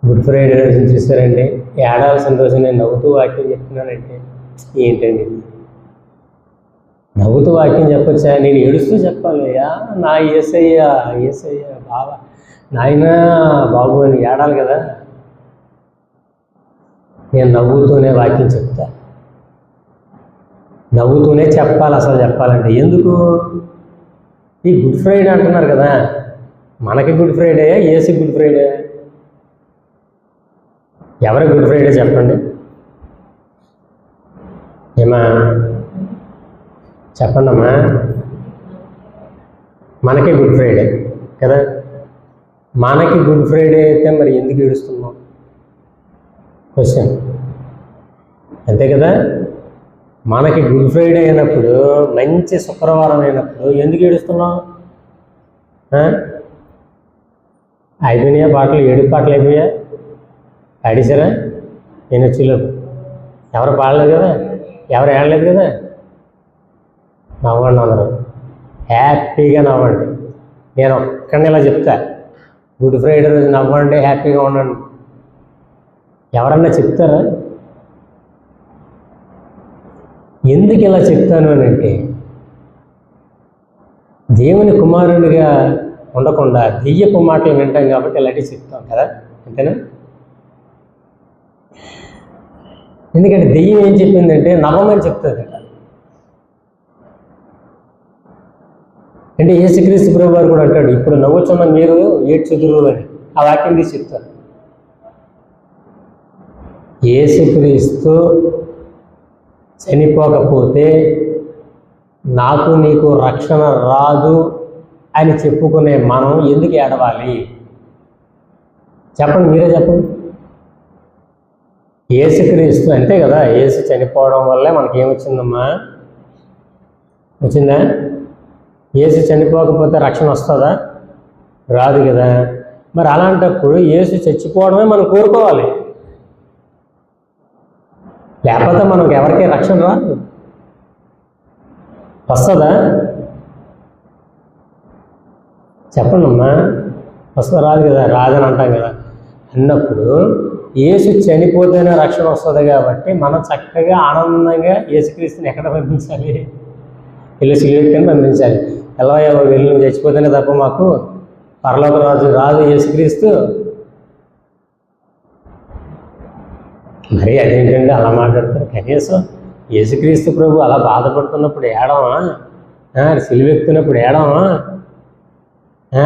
Good Friday రోజున చూసారండి, ఏడాల్సిన రోజు నేను నవ్వుతూ వాక్యం చెప్తున్నానంటే ఏంటండి ఇది? నవ్వుతూ వాక్యం చెప్పొచ్చా? నేను ఏడుస్తూ చెప్పాలి. నా యేసయ్య యేసయ్య బాబా నాయన బాబు అని ఏడాలి కదా. నేను నవ్వుతూనే వాక్యం చెప్తా, నవ్వుతూనే చెప్పాలి. అసలు చెప్పాలంటే ఎందుకు? ఈ గుడ్ ఫ్రైడే అంటున్నారు కదా, మనకి గుడ్ ఫ్రైడే, యేసు గుడ్ ఫ్రైడే? ఎవరి గుడ్ ఫ్రైడే చెప్పండి? ఏమా చెప్పండి అమ్మా. మనకి గుడ్ ఫ్రైడే కదా. మనకి గుడ్ ఫ్రైడే అయితే మరి ఎందుకు ఏడుస్తున్నాం? క్వశ్చన్. అంతే కదా. మనకి గుడ్ ఫ్రైడే అయినప్పుడు, మంచి శుక్రవారం అయినప్పుడు ఎందుకు ఏడుస్తున్నాం? అయిపోయినాయా పాటలు? ఏడుపు పాటలు అయిపోయా? పాడేశారా? నేను వచ్చేలోపు ఎవరు పాడలేదు కదా, ఎవరు ఏడలేదు కదా. నవ్వండి అందరూ, హ్యాపీగా నవ్వండి. నేను ఒక్కడిని ఇలా చెప్తా, గుడ్ ఫ్రైడే రోజు నవ్వండి, హ్యాపీగా ఉండండి. ఎవరన్నా చెప్తారా? ఎందుకు ఇలా చెప్తాను అని అంటే, దేవుని కుమారుడిగా ఉండకుండా దెయ్యపు మాటలు వింటాం కాబట్టి ఇలాంటివి చెప్తాం కదా. అంతేనా? ఎందుకంటే దెయ్యం ఏం చెప్పిందంటే నవ్వమని చెప్తుంది. అంటే యేసుక్రీస్తు ప్రభు వారు కూడా అంటాడు, ఇప్పుడు నవ్వుచున్న మీరు ఏడ్చుదురు అని. ఆ వాక్యం తీసి చెప్తారు. యేసుక్రీస్తు చనిపోకపోతే నాకు నీకు రక్షణ రాదు అని చెప్పుకునే మనం ఎందుకు ఏడవాలి? చెప్పండి, మీరే చెప్పండి. యేసుక్రీస్తు అంతే కదా, యేసు చనిపోవడం వల్లే మనకేమొచ్చిందమ్మా? వచ్చిందా? యేసు చనిపోకపోతే రక్షణ వస్తుందా? రాదు కదా. మరి అలాంటప్పుడు యేసు చచ్చిపోవడమే మనం కోరుకోవాలి, లేకపోతే మనకు ఎవరికీ రక్షణ రాదు. వస్తుందా? చెప్పండి అమ్మా. వస్తుందా? రాదు కదా. రాదని అంటాం కదా. అన్నప్పుడు యేసు చనిపోతేనే రక్షణ వస్తుంది కాబట్టి మనం చక్కగా ఆనందంగా యేసుక్రీస్తుని ఎక్కడ పంపించాలి? వెళ్ళి సిలువెక్కని పంపించాలి. ఎలా వెళ్ళి నువ్వు చచ్చిపోతేనే తప్ప మాకు పరలోక రాజు రాదు యేసుక్రీస్తు. మరి అదేంటండి అలా మాట్లాడతారు? కనీసం యేసుక్రీస్తు ప్రభు అలా బాధపడుతున్నప్పుడు ఏడవా? సిలువెక్కుతున్నప్పుడు ఏడవా?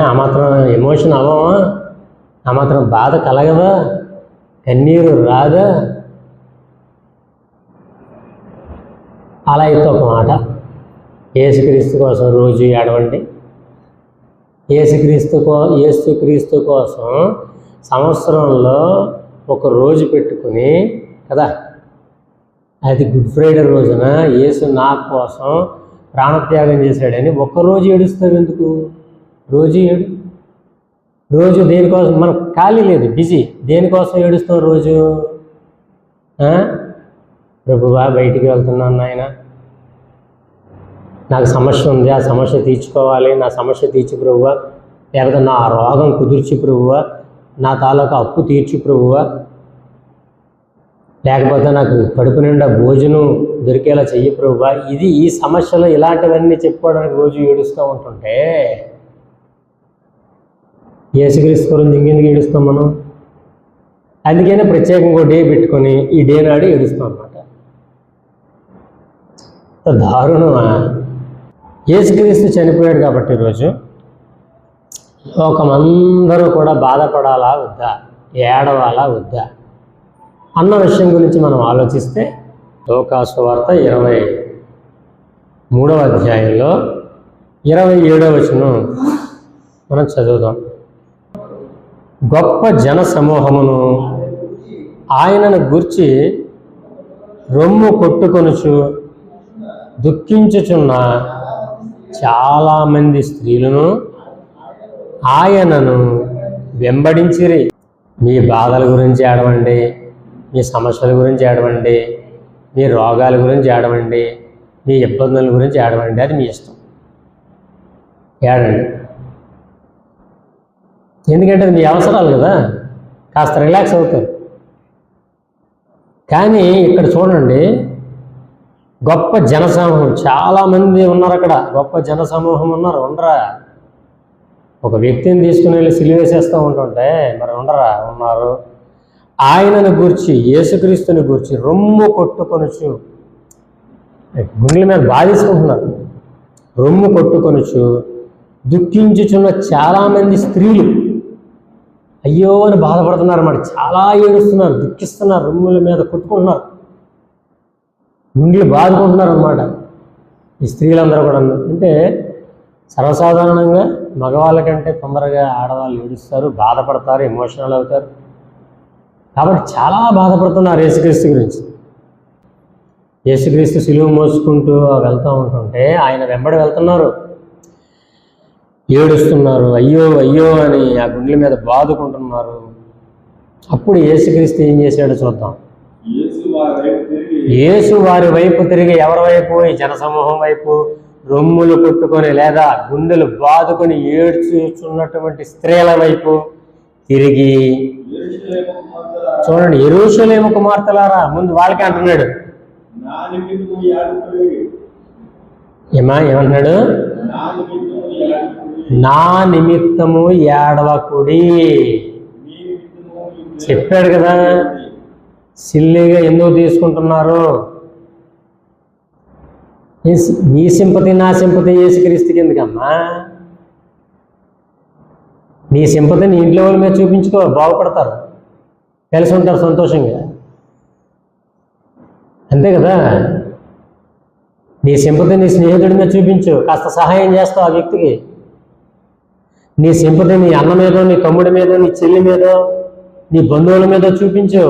ఆ మాత్రం ఎమోషన్ అవ్వమా? ఆ మాత్రం బాధ కలగదా? కన్నీరు రాదా? అలా అయితే ఒక మాట, యేసుక్రీస్తు కోసం రోజు ఏడవండి. యేసుక్రీస్తు కోసం సంవత్సరంలో ఒక రోజు పెట్టుకుని కదా, అది గుడ్ ఫ్రైడే రోజున యేసు నా కోసం ప్రాణత్యాగం చేశాడని ఒక్కరోజు ఏడుస్తావు ఎందుకు? రోజు ఏడు. రోజు దేనికోసం? మనకు ఖాళీ లేదు, బిజీ. దేనికోసం ఏడుస్తాం రోజు? ప్రభువా బయటికి వెళ్తున్నాను నాయన, నాకు సమస్య ఉంది, ఆ సమస్య తీర్చుకోవాలి, నా సమస్య తీర్చి ప్రభువా. లేకపోతే నా రోగం కుదిర్చి ప్రభువా, నా తాలూకా అప్పు తీర్చి ప్రభువా. లేకపోతే నాకు కడుపు నిండా భోజనం దొరికేలా చెయ్యి ప్రభువా. ఈ సమస్యలు ఇలాంటివన్నీ చెప్పుకోవడానికి రోజు ఏడుస్తూ ఉంటుంటే యేసుక్రీస్తు గురించి ఇంకెందుకు ఏడుస్తాం మనం? అందుకనే ప్రత్యేకంగా డే పెట్టుకొని ఈ డే నాడు ఏడుస్తాం అన్నమాట. దారుణమా? యేసుక్రీస్తు చనిపోయాడు కాబట్టి ఈరోజు లోకమందరూ కూడా బాధపడాలా వద్దా, ఏడవాలా వద్దా అన్న విషయం గురించి మనం ఆలోచిస్తే, లూకాసు వార్త 23వ అధ్యాయంలో 27వ వచనం మనం చదువుదాం. గొప్ప జన సమూహమును ఆయనను గూర్చి రొమ్ము కొట్టుకొనుచు దుఃఖించుచున్న చాలామంది స్త్రీలను ఆయనను వెంబడించిరి. మీ బాధల గురించి ఏడవండి, మీ సమస్యల గురించి ఏడవండి, మీ రోగాల గురించి ఏడవండి, మీ ఇబ్బందుల గురించి ఏడవండి, అది మీ ఇష్టం. ఏడండి, ఎందుకంటే అది మీ అవసరాలు కదా. కాస్త రిలాక్స్ అవుతారు. కానీ ఇక్కడ చూడండి, గొప్ప జనసమూహం, చాలామంది ఉన్నారు అక్కడ, గొప్ప జనసమూహం ఉండరా? ఒక వ్యక్తిని తీసుకుని వెళ్ళి సిలువేసేస్తూ ఉంటుంటే మరి ఉన్నారు. ఆయనను గూర్చి, యేసుక్రీస్తుని గూర్చి రొమ్ము కొట్టుకొనుచు, గుండెల మీద బాధించుకుంటున్నారు, రొమ్ము కొట్టుకొనుచు దుఃఖించుచున్న చాలామంది స్త్రీలు అయ్యో అని బాధపడుతున్నారు అన్నమాట. చాలా ఏడుస్తున్నారు, దుఃఖిస్తున్నారు, రొమ్ముల మీద కొట్టుకుంటున్నారు, గుండెలు బాదుకుంటున్నారు అన్నమాట ఈ స్త్రీలందరూ కూడా. అంటే సర్వసాధారణంగా మగవాళ్ళకంటే తొందరగా ఆడవాళ్ళు ఏడుస్తారు, బాధపడతారు, ఎమోషనల్ అవుతారు. కాబట్టి చాలా బాధపడుతున్నారు యేసుక్రీస్తు గురించి. యేసుక్రీస్తు సిలువ మోసుకుంటూ వెళ్తూ ఉంటుంటే ఆయన వెంబడి వెళ్తున్నారు, ఏడుస్తున్నారు, అయ్యో అయ్యో అని ఆ గుండెల మీద బాదుకుంటున్నారు. అప్పుడు యేసుక్రీస్తు ఏం చేశాడో చూద్దాం. యేసు వారి వైపు తిరిగి, ఎవరి వైపు? ఈ జనసమూహం వైపు, రొమ్ములు కొట్టుకొని లేదా గుండెలు బాదుకొని ఏడ్చుచున్నటువంటి స్త్రీల వైపు తిరిగి, చూడండి, యెరూషలేము కుమార్తెలారా, ముందు వాళ్ళకే అంటున్నాడు. ఏమంటున్నాడు? నా నిమిత్తము ఏడవకుడి. చెప్పాడు కదా, సిల్లిగా ఎందుకు తీసుకుంటున్నారు? నీ సింపతి నా సింపతి యేసుక్రీస్తుకి ఎందుకమ్మా? నీ సింపతి నీ ఇంట్లో వాళ్ళ మీద చూపించుకో, బాగుపడతారు, కలిసి ఉంటారు సంతోషంగా, అంతే కదా. నీ సింపతి నీ స్నేహితుడి మీద చూపించు, కాస్త సహాయం చేస్తావు ఆ వ్యక్తికి. నీ సింపతి నీ అన్న మీదో, నీ తమ్ముడి మీదో, నీ చెల్లి మీదో, నీ బంధువుల మీదో చూపించు,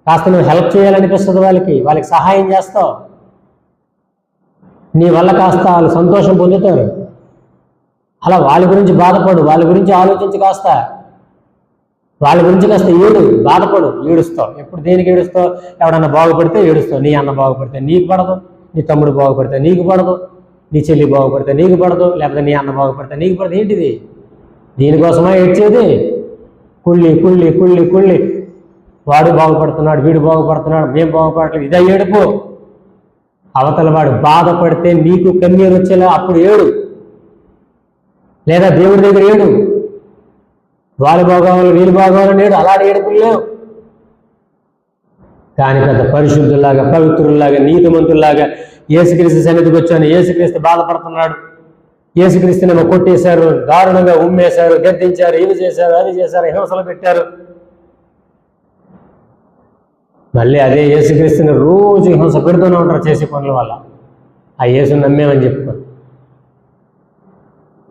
కాస్త నువ్వు హెల్ప్ చేయాలనిపిస్తుంది వాళ్ళకి సహాయం చేస్తావు. నీ వల్ల కాస్త వాళ్ళు సంతోషం పొందుతారు. అలా వాళ్ళ గురించి బాధపడు, వాళ్ళ గురించి ఆలోచించి వాళ్ళ గురించి కాస్త బాధపడు, ఏడుస్తావు. ఎప్పుడు దేనికి ఏడుస్తావు? ఎవడన్నా బాగుపడితే ఏడుస్తావు. నీ అన్న బాగుపడితే నీకు పడదు, నీ తమ్ముడు బాగుపడితే నీకు పడదు, నీ చెల్లి బాగుపడితే నీకు పడదు, లేకపోతే నీ అన్న బాగుపడితే నీకు పడదు. ఏంటిది? దీనికోసమా ఏడ్చేది? కుళ్ళి కుళ్ళి కుళ్ళి కుళ్ళి వాడు బాగుపడుతున్నాడు, వీడు బాగుపడుతున్నాడు, మేము బాగుపడట్లేదు, ఇదే ఏడుపు. అవతల వాడు బాధపడితే నీకు కన్నీరు వచ్చేలా అప్పుడు ఏడు, లేదా దేవుడి దగ్గర ఏడు. వాళ్ళు బాగోవాలి, వీళ్ళు బాగోవాలని ఏడు. అలాంటి ఏడుపులు లేవు. కానీ పెద్ద పరిశుద్ధుల్లాగా, పవిత్రుల్లాగా, నీతిమంతుల్లాగా యేసుక్రీస్తు సన్నిధికి వచ్చాను, యేసుక్రీస్తు బాధపడుతున్నాడు, యేసుక్రీస్తునేమో కొట్టేశారు, దారుణంగా ఉమ్మేశారు, గద్దించారు, ఇవి చేశారు, అది చేశారు, హింసలు పెట్టారు. మళ్ళీ అదే యేసుక్రీస్తుని రోజు హింస పెడుతూనే ఉంటారు చేసే పనుల వల్ల. ఆ యేసుని నమ్మేమని చెప్పుకోండి.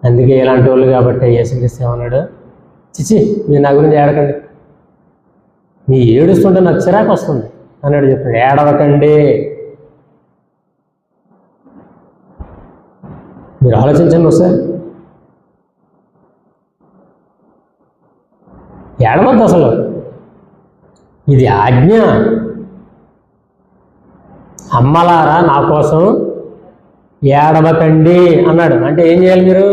అందుకే ఇలాంటి వాళ్ళు కాబట్టి యేసుక్రీస్తు ఏమన్నాడు? చిచి, మీరు నా గురించి ఏడకండి, మీ ఏడుస్తుంటే నాకు చిరాకు వస్తుంది అన్నాడు. చెప్పాడు, ఏడవకండి. మీరు ఆలోచించండి ఒకసారి. ఏడవద్దు అసలు, ఇది ఆజ్ఞ. అమ్మలారా నా కోసం ఏడవకండి అన్నాడు. అంటే ఏం చేయాలి? మీరు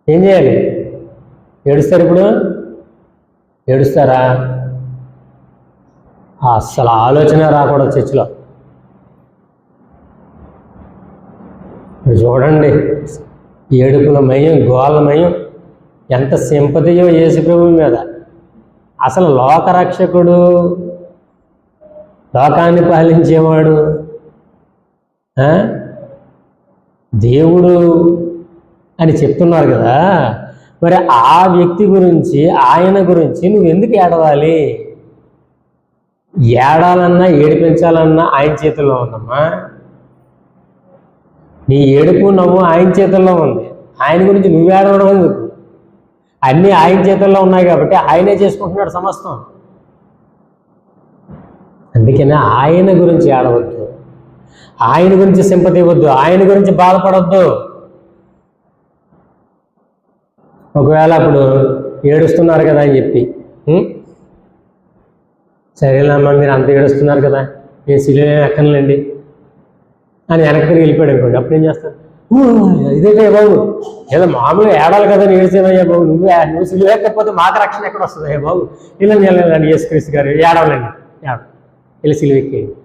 ఏం చేయాలి? ఏడుస్తారు? ఇప్పుడు ఏడుస్తారా? అస్సలు ఆలోచన రాకూడదు చర్చిలో. చూడండి, ఏడుపుల మయం, గోళ్ళమయం, ఎంత సింపతియో యేసుప్రభు మీద. అసలు లోకరక్షకుడు, లోకాన్ని పాలించేవాడు, దేవుడు అని చెప్తున్నారు కదా. మరి ఆ వ్యక్తి గురించి, ఆయన గురించి నువ్వు ఎందుకు ఏడవాలి? ఏడాలన్నా ఏడిపించాలన్నా ఆయన చేతుల్లో ఉందమ్మా. నీ ఏడుపు నవ్వు ఆయన చేతుల్లో ఉంది. ఆయన గురించి నువ్వు ఏడవడం ఎందుకు? అన్నీ ఆయన చేతుల్లో ఉన్నాయి కాబట్టి ఆయనే చేసుకుంటున్నాడు సమస్తం. అందుకనే ఆయన గురించి ఏడవద్దు, ఆయన గురించి సింపతి ఇవ్వద్దు, ఆయన గురించి బాధపడవద్దు. ఒకవేళ అప్పుడు ఏడుస్తున్నారు కదా అని చెప్పి, సరేనమ్మా మీరు అంత ఏడుస్తున్నారు కదా, నేను సిలువ ఎక్కనులేండి అని వెనక్కి తిరిగి వెళ్ళిపోయాడు అనుకోండి. అప్పుడు ఏం చేస్తారు? ఇదేంటే బాబు, ఏదో మామూలుగా ఏడాలి కదా ఏడ్చేవయ్యా బాబు, నువ్వు సిలువేకపోతే మాకు రక్షణ ఎక్కడ వస్తుందయ్యా బాబు, ఇలా యేసుక్రీస్తు గారు ఏడవలండి, ఇలా సిలువెక్కేయండి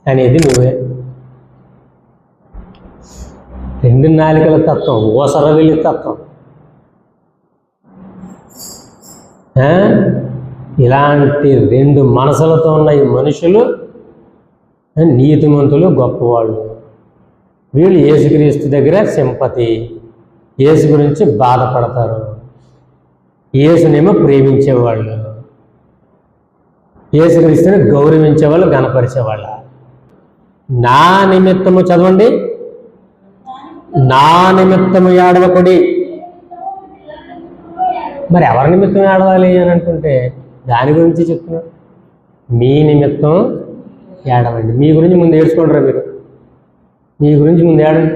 అనేది నువ్వే. రెండు నాలుకల తత్వం, ఓసరవిల్లి తత్వం. ఇలాంటి రెండు మనసులతో ఉన్న ఈ మనుషులు నీతిమంతులు, గొప్పవాళ్ళు. వీళ్ళు యేసుక్రీస్తు దగ్గర సింపతి, యేసు గురించి బాధపడతారు, యేసునేమో ప్రేమించేవాళ్ళు, యేసుక్రీస్తుని గౌరవించేవాళ్ళు, గణపరిచేవాళ్ళ. నా నిమిత్తము చదవండి, నా నిమిత్తము ఏడవకుడి. మరి ఎవరి నిమిత్తం ఏడవాలి అని అనుకుంటే దాని గురించి చెప్తున్నారు. మీ నిమిత్తం ఏడవండి. మీ గురించి ముందు ఏడ్చుకుంటారా మీరు? మీ గురించి ముందు ఏడండి.